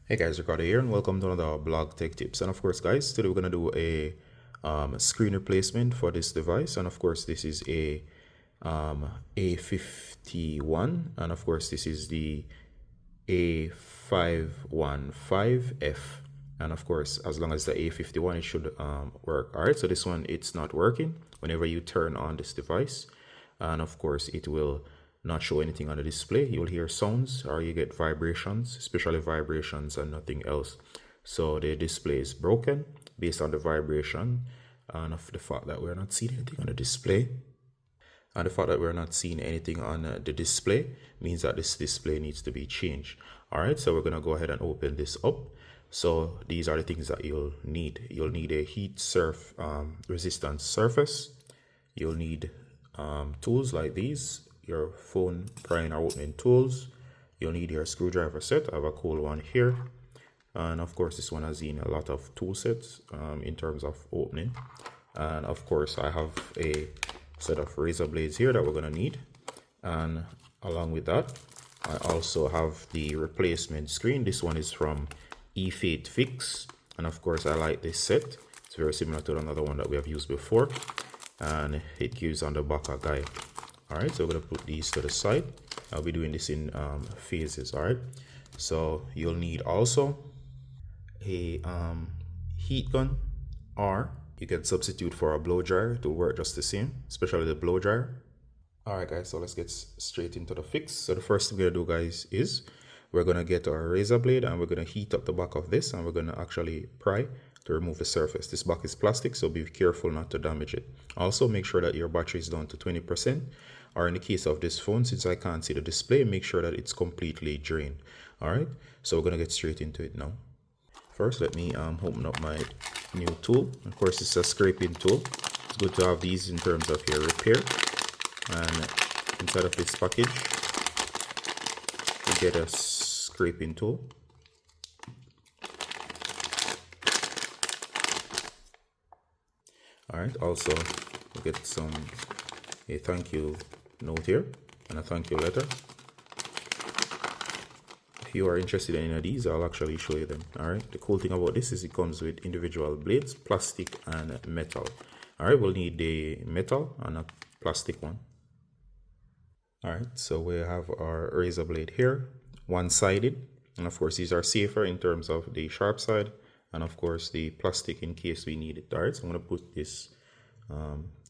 Hey guys, Ricardo here and welcome to another blog tech tips. And of course guys, today we're going to do a screen replacement for this device. And of course this is a A51, and of course this is the A515F. And of course, as long as the A51, it should work. All right, so this one, it's not working whenever you turn on this device. And of course it will not show anything on the display. You'll hear sounds or you get vibrations, especially vibrations and nothing else. So the display is broken based on the vibration and of the fact that we're not seeing anything on the display. And the fact that we're not seeing anything on the display means that this display needs to be changed. All right, so we're going to go ahead and open this up. So these are the things that you'll need. You'll need a heat resistant surface. You'll need tools like these, your phone prying or opening tools. You'll need your screwdriver set. I have a cool one here. And of course, this one has seen a lot of tool sets in terms of opening. And of course, I have a set of razor blades here that we're going to need. And along with that, I also have the replacement screen. This one is from eFate Fix. And of course, I like this set. It's very similar to another one that we have used before. And it gives on the back a guide. All right, so we're going to put these to the side. I'll be doing this in phases. All right, so you'll need also a heat gun, or you can substitute for a blow dryer. It will work just the same, especially the blow dryer. All right, guys, so let's get straight into the fix. So the first thing we're going to do, guys, is we're going to get our razor blade and we're going to heat up the back of this, and we're going to actually pry to remove the surface. This back is plastic, so be careful not to damage it. Also, make sure that your battery is down to 20%, or in the case of this phone, since I can't see the display, make sure that it's completely drained. All right, so we're going to get straight into it now. First, let me open up my new tool. Of course, it's a scraping tool. It's good to have these in terms of your repair. And inside of this package, you get a scraping tool. All right, also we get a thank you note here and a thank you letter. If you are interested in any of these, I'll actually show you them. All right, the cool thing about this is it comes with individual blades, plastic and metal. All right, we'll need the metal and a plastic one. All right, so we have our razor blade here, one-sided, and of course these are safer in terms of the sharp side, and of course the plastic in case we need it. All right, so I'm going to put this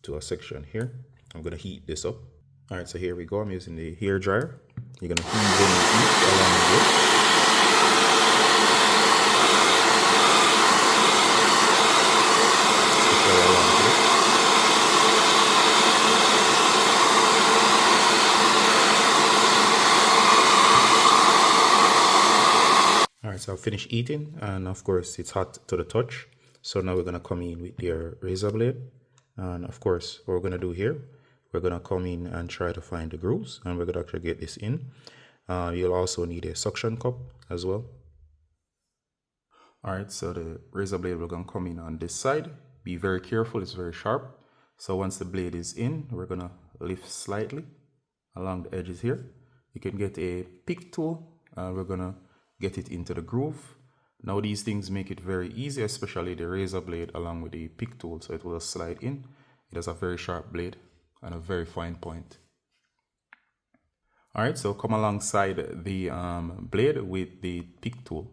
to a section here. I'm going to heat this up. All right, so here we go. I'm using the hair dryer. You're going to heat along with it. Alright, so I've finished eating, and of course it's hot to the touch. So now we're going to come in with your razor blade, and of course what we're going to do here, we're going to come in and try to find the grooves, and we're going to actually get this in. You'll also need a suction cup as well. Alright, so the razor blade, we're going to come in on this side. Be very careful, it's very sharp. So once the blade is in, we're going to lift slightly along the edges here. You can get a pick tool, and we're going to get it into the groove. Now these things make it very easy, especially the razor blade along with the pick tool, so it will slide in. It has a very sharp blade and a very fine point. All right, so come alongside the blade with the pick tool.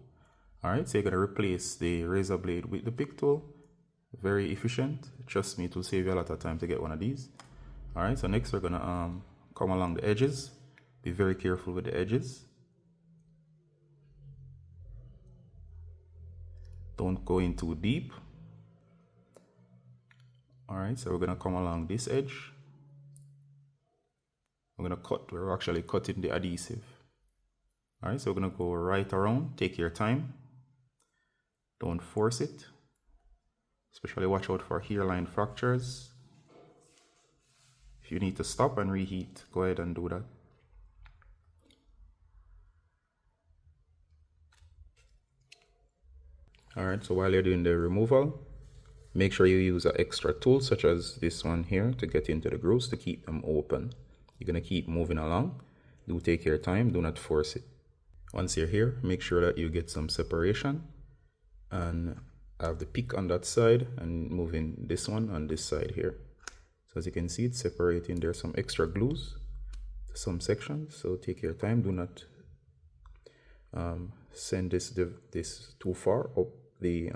All right, so you're gonna replace the razor blade with the pick tool. Very efficient. Trust me, it will save you a lot of time to get one of these. All right, so next we're gonna come along the edges. Be very careful with the edges. Don't go in too deep. All right, so we're gonna come along this edge. We're actually cutting the adhesive. All right, so we're gonna go right around. Take your time. Don't force it. Especially watch out for hairline fractures. If you need to stop and reheat, go ahead and do that. All right, so while you're doing the removal, make sure you use an extra tool such as this one here to get into the grooves to keep them open. You're gonna keep moving along. Do take your time, do not force it. Once you're here, make sure that you get some separation and have the pick on that side and moving this one on this side here. So as you can see, it's separating. There's some extra glues to some sections, so take your time. Do not send this too far up the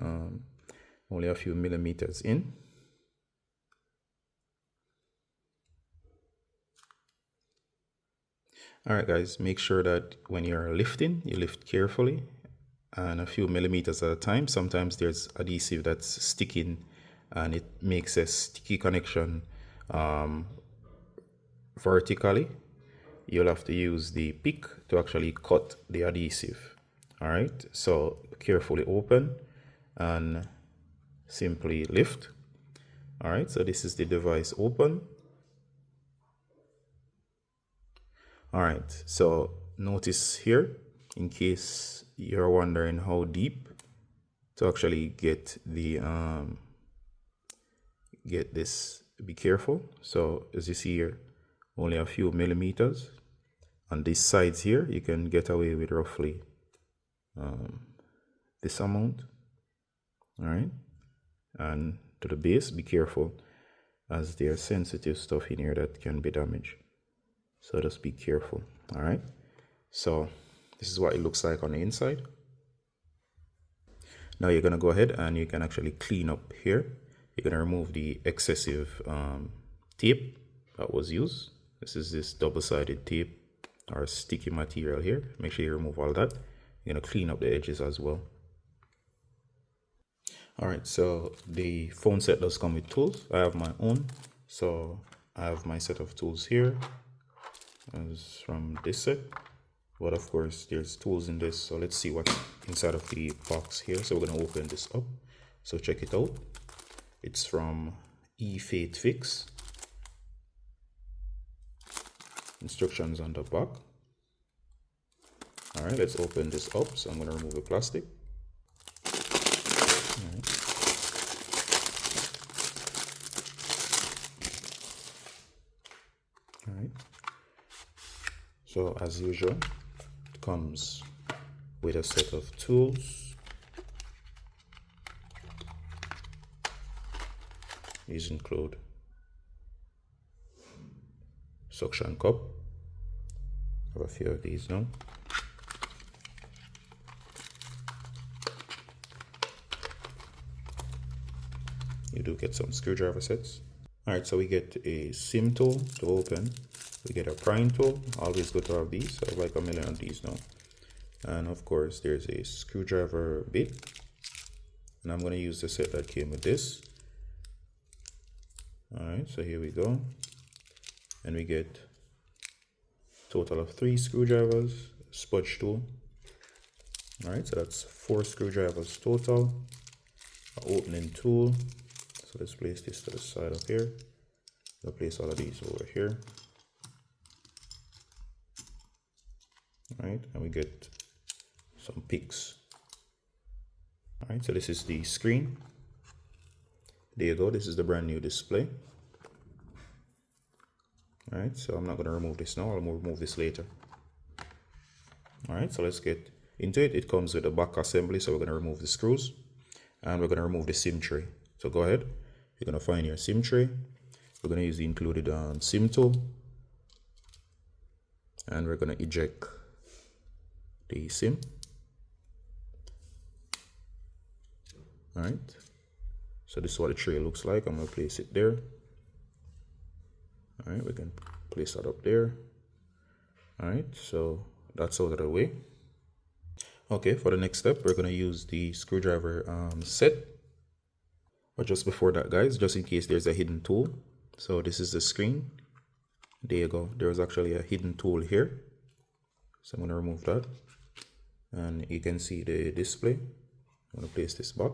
only a few millimeters in. Alright guys, make sure that when you're lifting, you lift carefully and a few millimeters at a time. Sometimes there's adhesive that's sticking and it makes a sticky connection vertically. You'll have to use the pick to actually cut the adhesive. Alright, so carefully open and simply lift. Alright, so this is the device open. Alright, so notice here, in case you're wondering how deep to actually get the get this, be careful. So as you see here, only a few millimeters. On these sides here, you can get away with roughly this amount. Alright, and to the base, be careful as there's sensitive stuff in here that can be damaged. So just be careful. All right, so this is what it looks like on the inside. Now you're gonna go ahead and you can actually clean up here. You're gonna remove the excessive tape that was used. This double-sided tape or sticky material here. Make sure you remove all that. You're gonna clean up the edges as well. All right, so the phone set does come with tools. I have my own, so I have my set of tools here as from this set, but of course there's tools in this. So let's see what's inside of the box here. So we're going to open this up, so check it out. It's from eFate Fix. Instructions on the back. All right, let's open this up. So I'm going to remove the plastic. All right. All right. So as usual, it comes with a set of tools. These include suction cup. I have a few of these now. You do get some screwdriver sets. Alright, so we get a SIM tool to open. We get a prying tool. Always good to have these. I have like a million of these now. And of course, there's a screwdriver bit. And I'm going to use the set that came with this. Alright, so here we go. And we get a total of 3 screwdrivers, spudge tool. Alright, so that's 4 screwdrivers total. An opening tool. So let's place this to the side of here. I'll place all of these over here. Alright, and we get some picks. Alright, so this is the screen. There you go, this is the brand new display. Alright, so I'm not going to remove this now, I'll remove this later. Alright, so let's get into it. It comes with a back assembly, so we're going to remove the screws. And we're going to remove the SIM tray. So go ahead, you're going to find your SIM tray. We're going to use the included SIM tool. And we're going to eject the SIM. Alright, so this is what the tray looks like. I'm going to place it there. Alright, we can place that up there. Alright, so that's out of the way. Okay, for the next step, we're going to use the screwdriver set. But just before that, guys, just in case there's a hidden tool. So this is the screen. There you go. There's actually a hidden tool here. So I'm going to remove that. And you can see the display. I'm going to place this back.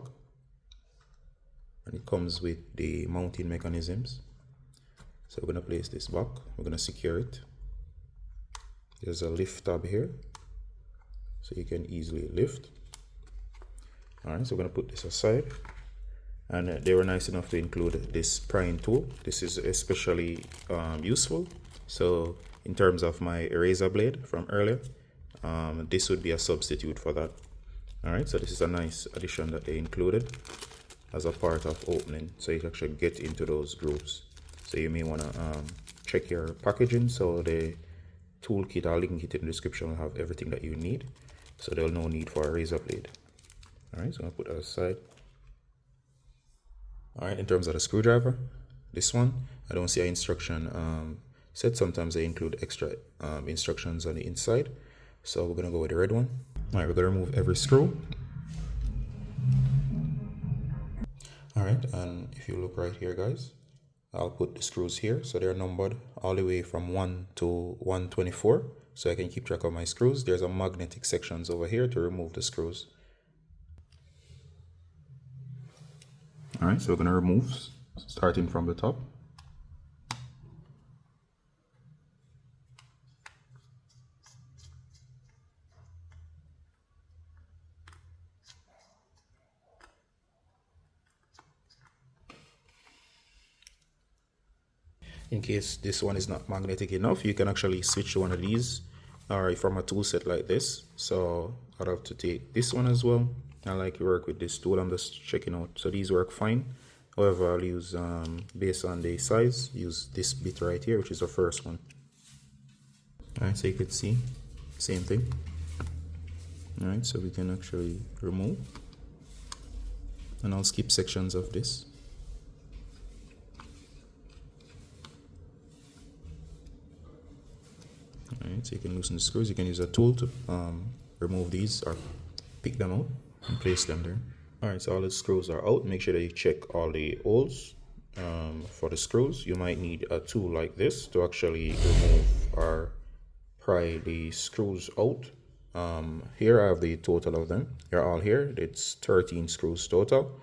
And it comes with the mounting mechanisms. So we're going to place this back. We're going to secure it. There's a lift tab here. So you can easily lift. Alright, so we're going to put this aside. And they were nice enough to include this prying tool. This is especially useful. So in terms of my eraser blade from earlier, this would be a substitute for that. All right, so this is a nice addition that they included as a part of opening, so you can actually get into those grooves. So you may want to check your packaging. So the toolkit, I'll link it in the description, will have everything that you need, so there'll no need for a razor blade. All right, so I'm gonna put that aside. All right, in terms of the screwdriver, this one, I don't see an instruction set. Sometimes they include extra instructions on the inside. So we're gonna go with the red one. All right, we're gonna remove every screw. All right, and if you look right here, guys, I'll put the screws here. So they're numbered all the way from 1 to 124. So I can keep track of my screws. There's a magnetic sections over here to remove the screws. All right, so we're gonna remove, starting from the top. In case this one is not magnetic enough, you can actually switch to one of these, or from a tool set like this. So I'll have to take this one as well. I like to work with this tool. I'm just checking out. So these work fine. However, I'll use, based on the size, use this bit right here, which is the first one. All right, so you can see, same thing. All right, so we can actually remove. And I'll skip sections of this. Alright, so you can loosen the screws. You can use a tool to remove these or pick them out and place them there. Alright, so all the screws are out. Make sure that you check all the holes for the screws. You might need a tool like this to actually remove or pry the screws out. Here I have the total of them. They're all here. It's 13 screws total.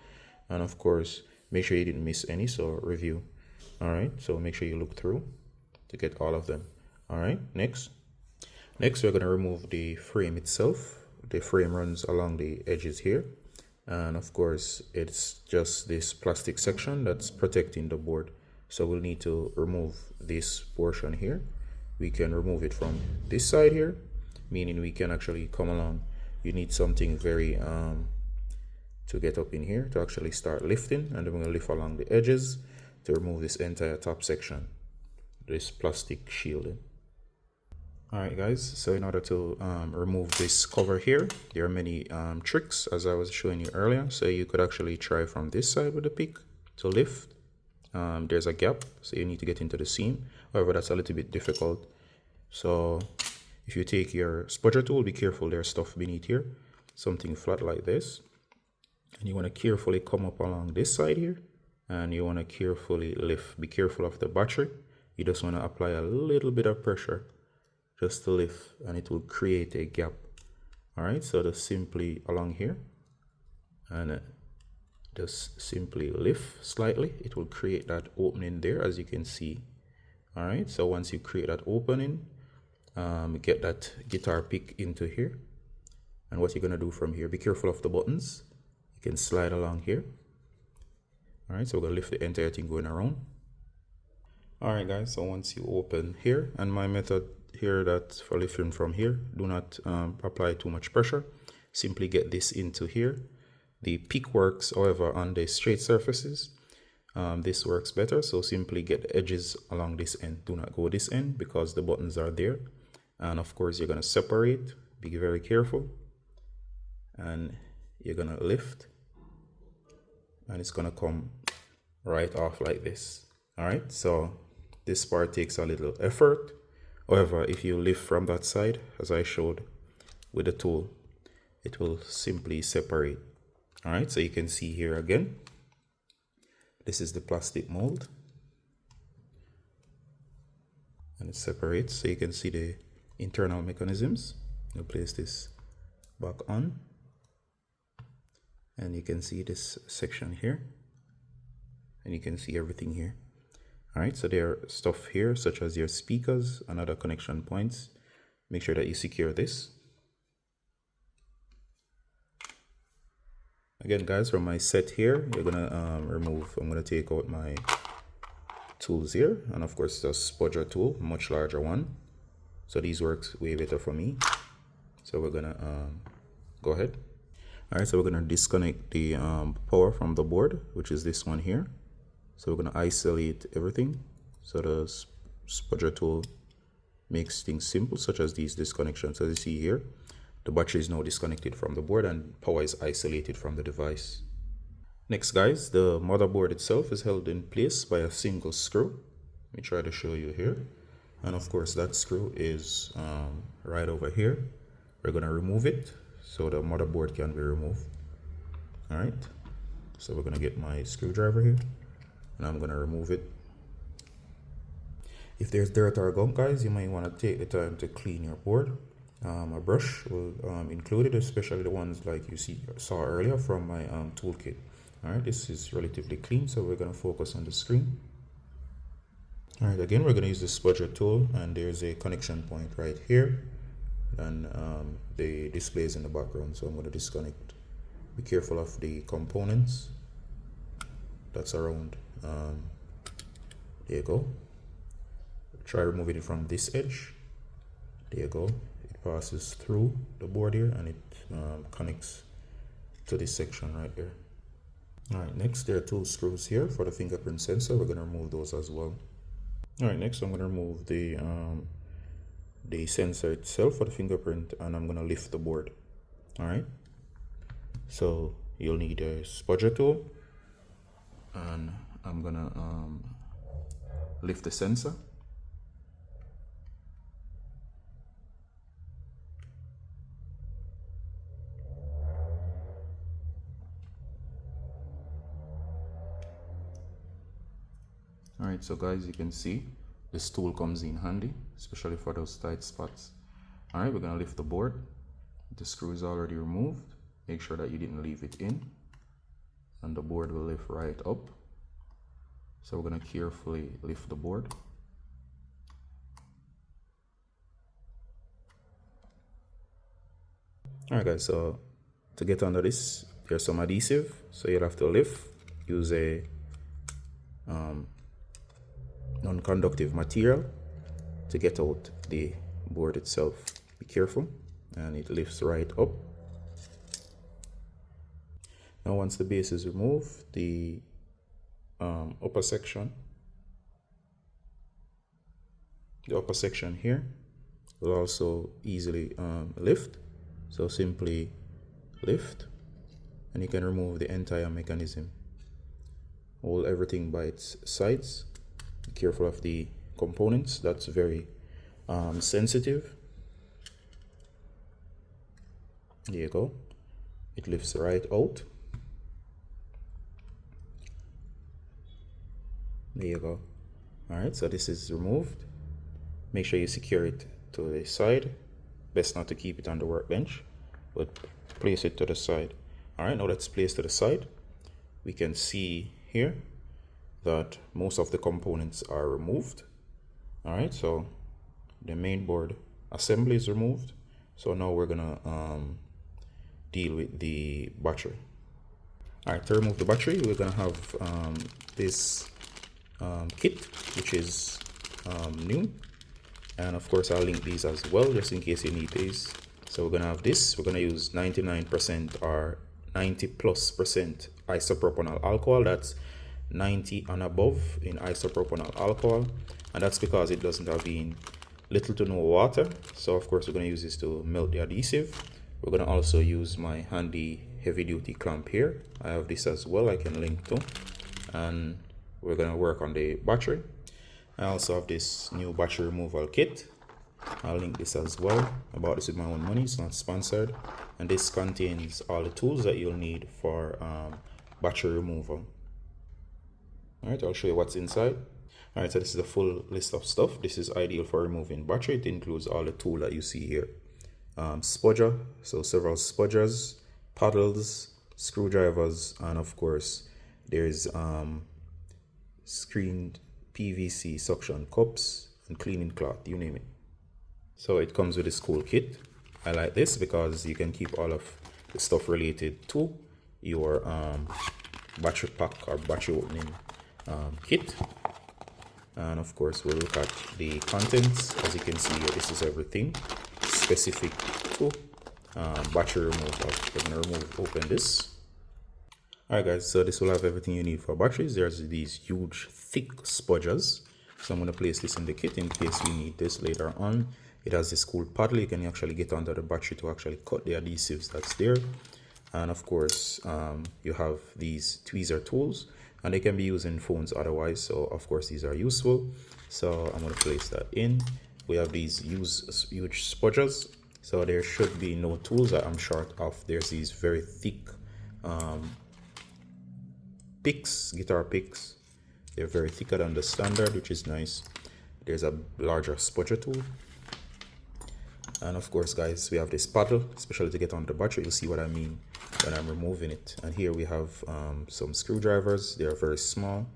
And of course, make sure you didn't miss any, so review. Alright, so make sure you look through to get all of them. All right, next we're going to remove the frame itself. The frame runs along the edges here, and of course it's just this plastic section that's protecting the board. So we'll need to remove this portion here. We can remove it from this side here, meaning we can actually come along. You need something very to get up in here to actually start lifting, and then we're going to lift along the edges to remove this entire top section, this plastic shielding. Alright guys, so in order to remove this cover here, there are many tricks as I was showing you earlier. So you could actually try from this side with the pick to lift. There's a gap, so you need to get into the seam. However, that's a little bit difficult. So if you take your spudger tool, be careful, there's stuff beneath here, something flat like this. And you want to carefully come up along this side here, and you want to carefully lift. Be careful of the battery. You just want to apply a little bit of pressure just to lift, and it will create a gap. All right, so just simply along here, and just simply lift slightly. It will create that opening there, as you can see. All right, so once you create that opening, get that guitar pick into here, and what you're gonna do from here, be careful of the buttons. You can slide along here. All right, so we're gonna lift the entire thing going around. All right guys, so once you open here, and my method here that's for lifting from here, do not apply too much pressure. Simply get this into here. The pick works, however, on the straight surfaces. This works better, so simply get the edges along this end. Do not go this end because the buttons are there. And of course, you're gonna separate, be very careful. And you're gonna lift, and it's gonna come right off like this. All right, so this part takes a little effort. However, if you lift from that side, as I showed with the tool, it will simply separate. All right, so you can see here again, this is the plastic mold, and it separates, so you can see the internal mechanisms. You place this back on, and you can see this section here, and you can see everything here. All right, so there are stuff here such as your speakers and other connection points. Make sure that you secure this. Again guys, from my set here, you're gonna I'm gonna take out my tools here, and of course the spudger tool, much larger one. So these works way better for me. So we're gonna go ahead. All right, so we're gonna disconnect the power from the board, which is this one here. So we're gonna isolate everything. So the spudger tool makes things simple, such as these disconnections. As you see here, the battery is now disconnected from the board and power is isolated from the device. Next, guys, the motherboard itself is held in place by a single screw. Let me try to show you here. And of course, that screw is right over here. We're gonna remove it so the motherboard can be removed. All right, so we're gonna get my screwdriver here and I'm gonna remove it. If there's dirt or gunk, guys, you might want to take the time to clean your board. A brush will include it, especially the ones like you saw earlier from my toolkit. All right, this is relatively clean, so we're going to focus on the screen. All right, again, we're going to use the spudger tool, and there's a connection point right here, and the display is in the background, so I'm going to disconnect. Be careful of the components that's around. There you go. Try removing it from this edge. There you go. It passes through the board here and it connects to this section right there. All right, next there are two screws here for the fingerprint sensor. We're going to remove those as well. All right, next I'm going to remove the sensor itself for the fingerprint, and I'm going to lift the board. All right, so you'll need a spudger tool, and I'm going to lift the sensor. Alright, so guys, you can see this tool comes in handy, especially for those tight spots. Alright, we're going to lift the board. The screw is already removed. Make sure that you didn't leave it in. And the board will lift right up. So we're going to carefully lift the board. Alright guys, so to get under this, there's some adhesive. So you'll have to lift, use a non-conductive material to get out the board itself. Be careful, and it lifts right up. Now once the base is removed, the upper section here will also easily lift. So simply lift and you can remove the entire mechanism. Hold everything by its sides. Be careful of the components, that's very sensitive. There you go. It lifts right out. There you go. Alright, so this is removed. Make sure you secure it to the side. Best not to keep it on the workbench, but place it to the side. Alright, now let's place to the side. We can see here that most of the components are removed. Alright, so the main board assembly is removed. So now we're gonna deal with the battery. Alright, to remove the battery, we're gonna have this kit, which is new. And of course, I'll link these as well, just in case you need these. So we're gonna have this. We're gonna use 99% or 90+% isopropanol alcohol. That's 90 and above in isopropanol alcohol, and that's because it doesn't have little to no water. So of course we're going to use this to melt the adhesive. We're going to also use my handy heavy duty clamp here. I have this as well, I can link to, and we're going to work on the battery. I also have this new battery removal kit. I'll link this as well. I bought this with my own money, it's not sponsored, and this contains all the tools that you'll need for battery removal. Alright, I'll show you what's inside. Alright, so this is a full list of stuff. This is ideal for removing battery. It includes all the tool that you see here. Spudger, so several spudgers, paddles, screwdrivers, and of course there's screened PVC suction cups and cleaning cloth, you name it. So it comes with this cool kit. I like this because you can keep all of the stuff related to your battery pack or battery opening kit. And of course we'll look at the contents. As you can see here, this is everything specific to battery removal. We're gonna open this. Alright guys, so this will have everything you need for batteries. There's these huge thick spudgers. So I'm going to place this in the kit in case we need this later on. It has this cool paddle. You can actually get under the battery to actually cut the adhesives that's there. And of course, you have these tweezer tools and they can be used in phones otherwise. So of course, these are useful. So I'm going to place that in. We have these huge spudgers. So there should be no tools that I'm short of. There's these very thick picks, guitar picks. They're very thicker than the standard, which is nice. There's a larger spudger tool. And of course, guys, we have this paddle, especially to get on the battery. You'll see what I mean when I'm removing it. And here we have some screwdrivers. They are very small.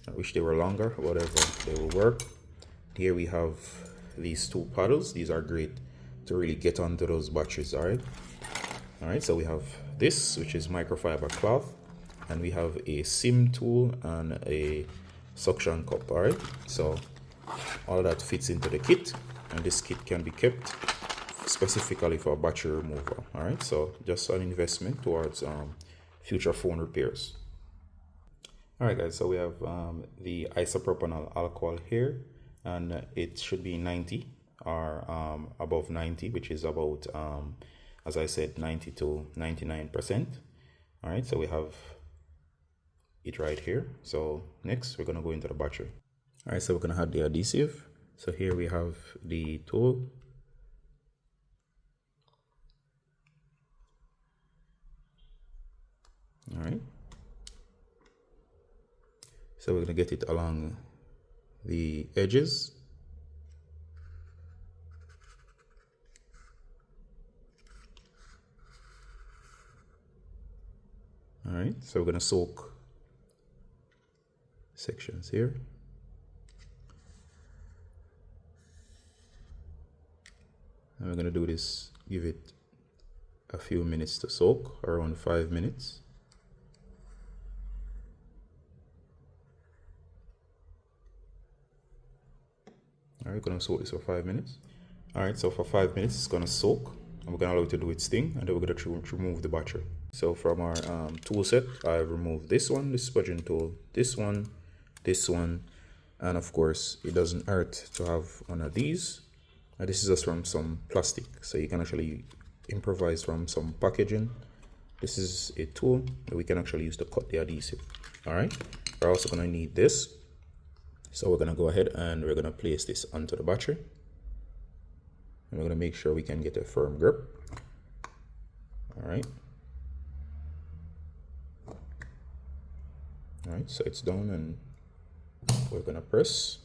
I wish they were longer, whatever, they will work. Here we have these two paddles. These are great to really get onto those batteries, all right? So we have this, which is microfiber cloth. And we have a SIM tool and a suction cup, all right? So all that fits into the kit, and this kit can be kept specifically for battery removal, all right? So just an investment towards future phone repairs. All right, guys, so we have the isopropanol alcohol here, and it should be 90 or above 90, which is about, as I said, 90 to 99%. All right, so we have it right here. So next we're going to go into the battery. All right, so we're going to add the adhesive. So here we have the tool. All right, so we're going to get it along the edges. All right, so we're going to soak sections here. And we're going to do this, give it a few minutes to soak, around 5 minutes. All right, we're going to soak this for 5 minutes. All right, so for 5 minutes, it's going to soak, and we're going to allow it to do its thing, and then we're going to remove the battery. So from our tool set, I've removed this one, this spudging tool, this one, and of course, it doesn't hurt to have one of these. And this is just from some plastic, so you can actually improvise from some packaging. This is a tool that we can actually use to cut the adhesive. All right, we're also going to need this. So we're going to go ahead and we're going to place this onto the battery. And we're going to make sure we can get a firm grip. All right. All right, so it's down, and we're going to press,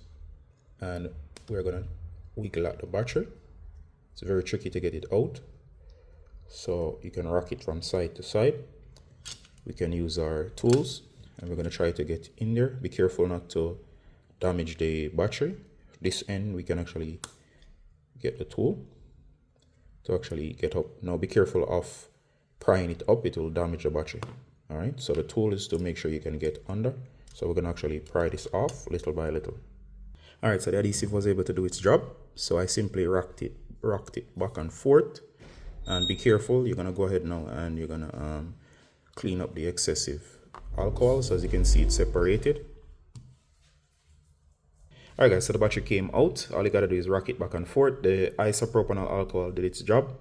and we're going to wiggle out the battery. It's very tricky to get it out, so you can rock it from side to side. We can use our tools, and we're going to try to get in there. Be careful not to damage the battery. This end we can actually get the tool to actually get up. Now be careful of prying it up, it will damage the battery. All right, so the tool is to make sure you can get under. So we're going to actually pry this off little by little. All right, so the adhesive was able to do its job. So I simply rocked it back and forth. And be careful, you're going to go ahead now and you're going to clean up the excessive alcohol. So as you can see, it's separated. All right, guys, so the battery came out. All you got to do is rock it back and forth. The isopropanol alcohol did its job.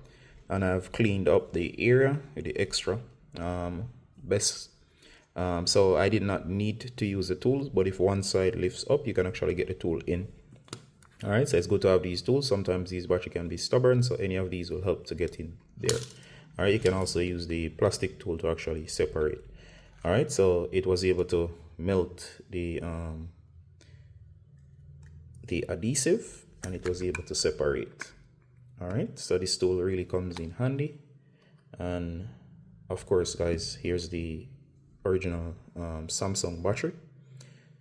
And I've cleaned up the area with the extra best. So I did not need to use the tools, but if one side lifts up, you can actually get the tool in. All right, so it's good to have these tools. Sometimes these batteries can be stubborn, so any of these will help to get in there. All right, you can also use the plastic tool to actually separate. All right, so it was able to melt the adhesive, and it was able to separate. All right, so this tool really comes in handy. And of course, guys, here's the original Samsung battery.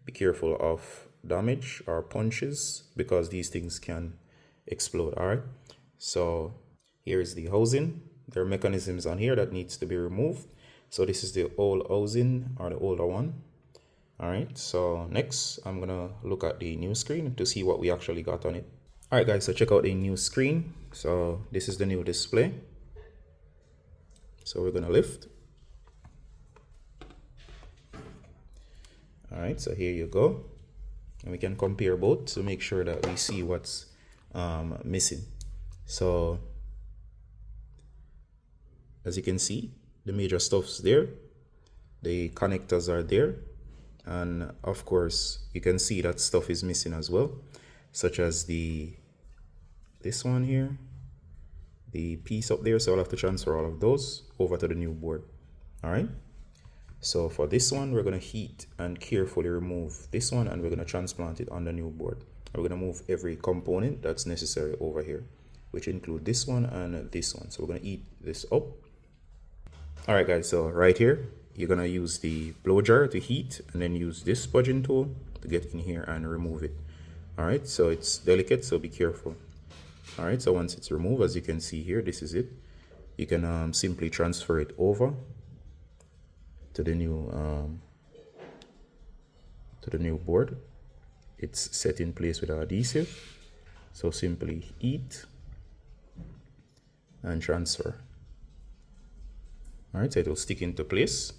Be careful of damage or punches because these things can explode. All right, so here's the housing. There are mechanisms on here that needs to be removed. So this is the old housing, or the older one. All right, so next I'm gonna look at the new screen to see what we actually got on it. All right, guys, so check out the new screen. So this is the new display. So we're gonna lift. All right, so here you go. And we can compare both to make sure that we see what's missing. So as you can see, the major stuff's there, the connectors are there, and of course you can see that stuff is missing as well, such as this one here, the piece up there. So I'll have to transfer all of those over to the new board. All right, so for this one, we're going to heat and carefully remove this one, and we're going to transplant it on the new board. We're going to move every component that's necessary over here, which include this one and this one. So we're going to heat this up. All right, guys, so right here, you're going to use the blow dryer to heat, and then use this spudging tool to get in here and remove it. All right, so it's delicate, so be careful. All right, so once it's removed, as you can see here, this is it. You can simply transfer it over to the new board. It's set in place with our adhesive, so simply heat and transfer. All right, so it will stick into place.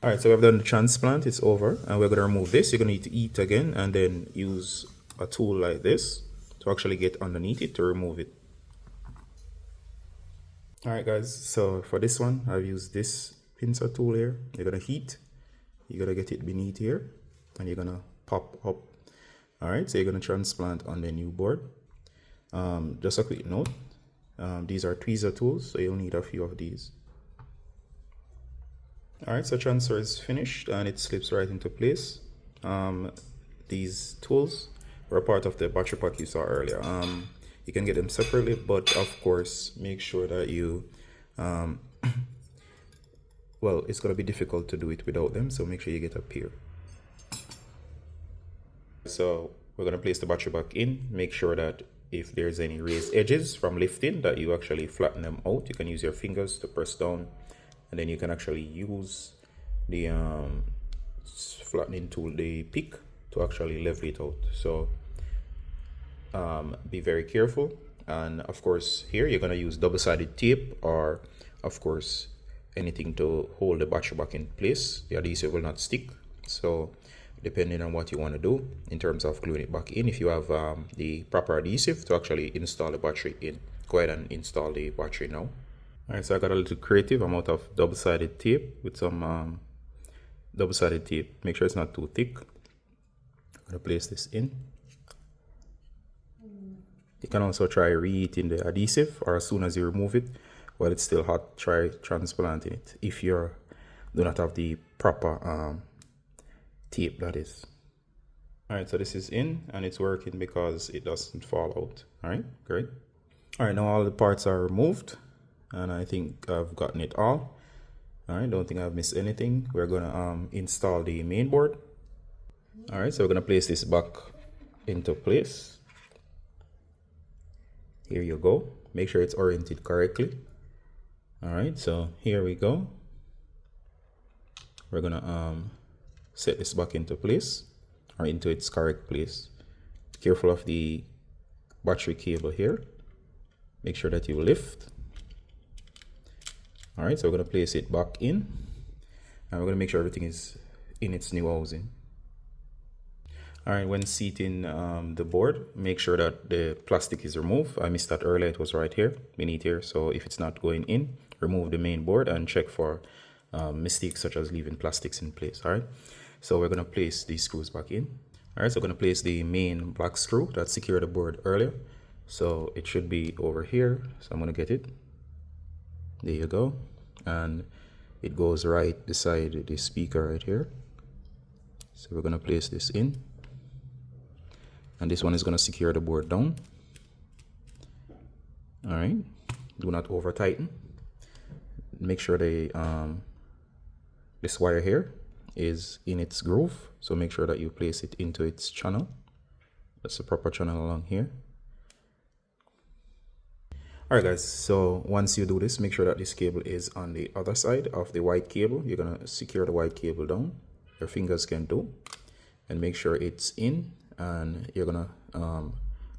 All right, so we've done the transplant, it's over, and we're going to remove this. You're going to need to heat again and then use a tool like this to actually get underneath it to remove it. All right, guys, so for this one, I've used this pincer tool here. You're going to heat, you're going to get it beneath here, and you're going to pop up. All right, so you're going to transplant on the new board. Just a quick note, these are tweezer tools, so you'll need a few of these. All right, so transfer is finished and it slips right into place. These tools were part of the battery pack you saw earlier. You can get them separately, but of course, make sure that you, well, it's gonna be difficult to do it without them, so make sure you get a pair. So we're gonna place the battery back in. Make sure that if there's any raised edges from lifting, that you actually flatten them out. You can use your fingers to press down, and then you can actually use the flattening tool, the pick, to actually level it out. So be very careful. And of course, here you're going to use double-sided tape, or of course anything to hold the battery back in place. The adhesive will not stick, so depending on what you want to do in terms of gluing it back in, if you have the proper adhesive to actually install the battery in, go ahead and install the battery now. All right, so I got a little creative. I'm out of double-sided tape with some double-sided tape. Make sure it's not too thick. I'm gonna place this in. You can also try reheating the adhesive, or as soon as you remove it, while it's still hot, try transplanting it if you do not have the proper tape, that is. All right, so this is in and it's working because it doesn't fall out. All right, great. All right, now all the parts are removed, and I think I've gotten it all. All right, don't think I've missed anything. We're gonna install the main board. All right, so we're gonna place this back into place. Here you go. Make sure it's oriented correctly. All right, so here we go. We're gonna set this back into place, or into its correct place. Careful of the battery cable here. Make sure that you lift. All right, so we're going to place it back in, and we're going to make sure everything is in its new housing. All right, when seating the board, make sure that the plastic is removed. I missed that earlier. It was right here, beneath here. So if it's not going in, remove the main board and check for mistakes such as leaving plastics in place. All right, so we're going to place these screws back in. All right, so we're going to place the main black screw that secured the board earlier. So it should be over here. So I'm going to get it. There you go. And it goes right beside the speaker right here. So we're going to place this in. And this one is going to secure the board down. All right. Do not over tighten. Make sure this wire here is in its groove. So make sure that you place it into its channel. That's the proper channel along here. Alright guys, so once you do this, make sure that this cable is on the other side of the white cable. You're going to secure the white cable down. Your fingers can do. And make sure it's in. And you're going to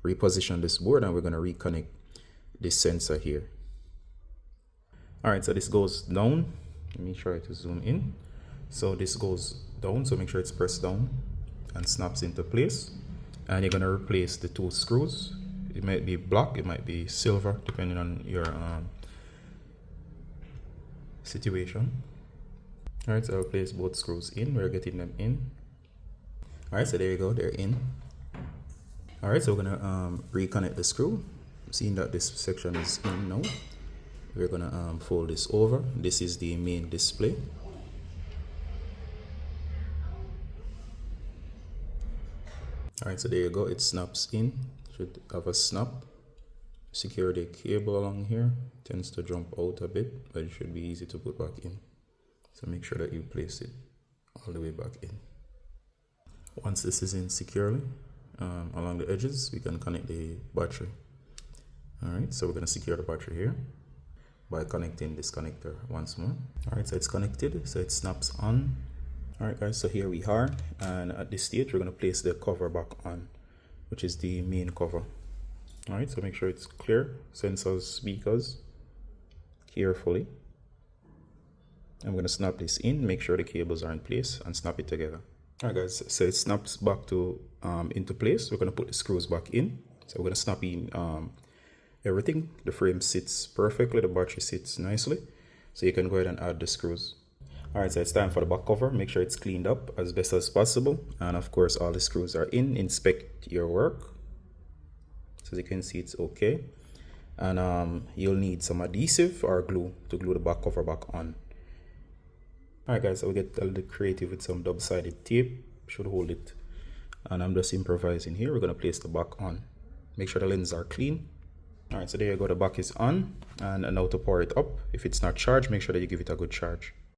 reposition this board, and we're going to reconnect this sensor here. All right, so this goes down. Let me try to zoom in. So this goes down, so make sure it's pressed down and snaps into place. And you're gonna replace the two screws. It might be black, it might be silver, depending on your situation. All right, so I'll place both screws in. We're getting them in. All right, so there you go, they're in. All right, so we're gonna reconnect the screw. Seeing that this section is in now, we're gonna fold this over. This is the main display. All right, so there you go, it snaps in. Should have a snap. Secure the cable along here. Tends to jump out a bit, but it should be easy to put back in. So make sure that you place it all the way back in. Once this is in securely along the edges, we can connect the battery. All right, so we're going to secure the battery here by connecting this connector once more. All right, so it's connected, so it snaps on. All right, guys, so here we are, and at this stage, we're going to place the cover back on, which is the main cover. All right, so make sure it's clear, sensors, speakers, carefully. I'm going to snap this in, make sure the cables are in place, and snap it together. All right, guys, so it snaps back to into place. We're going to put the screws back in. So we're going to snap in everything. The frame sits perfectly, the battery sits nicely. So you can go ahead and add the screws. All right, so it's time for the back cover. Make sure it's cleaned up as best as possible. And of course, all the screws are in. Inspect your work. So as you can see, it's okay. And you'll need some adhesive or glue to glue the back cover back on. All right, guys, so we get a little creative with some double-sided tape. Should hold it. And I'm just improvising here. We're going to place the back on. Make sure the lenses are clean. All right, so there you go. The back is on. And now to power it up. If it's not charged, make sure that you give it a good charge.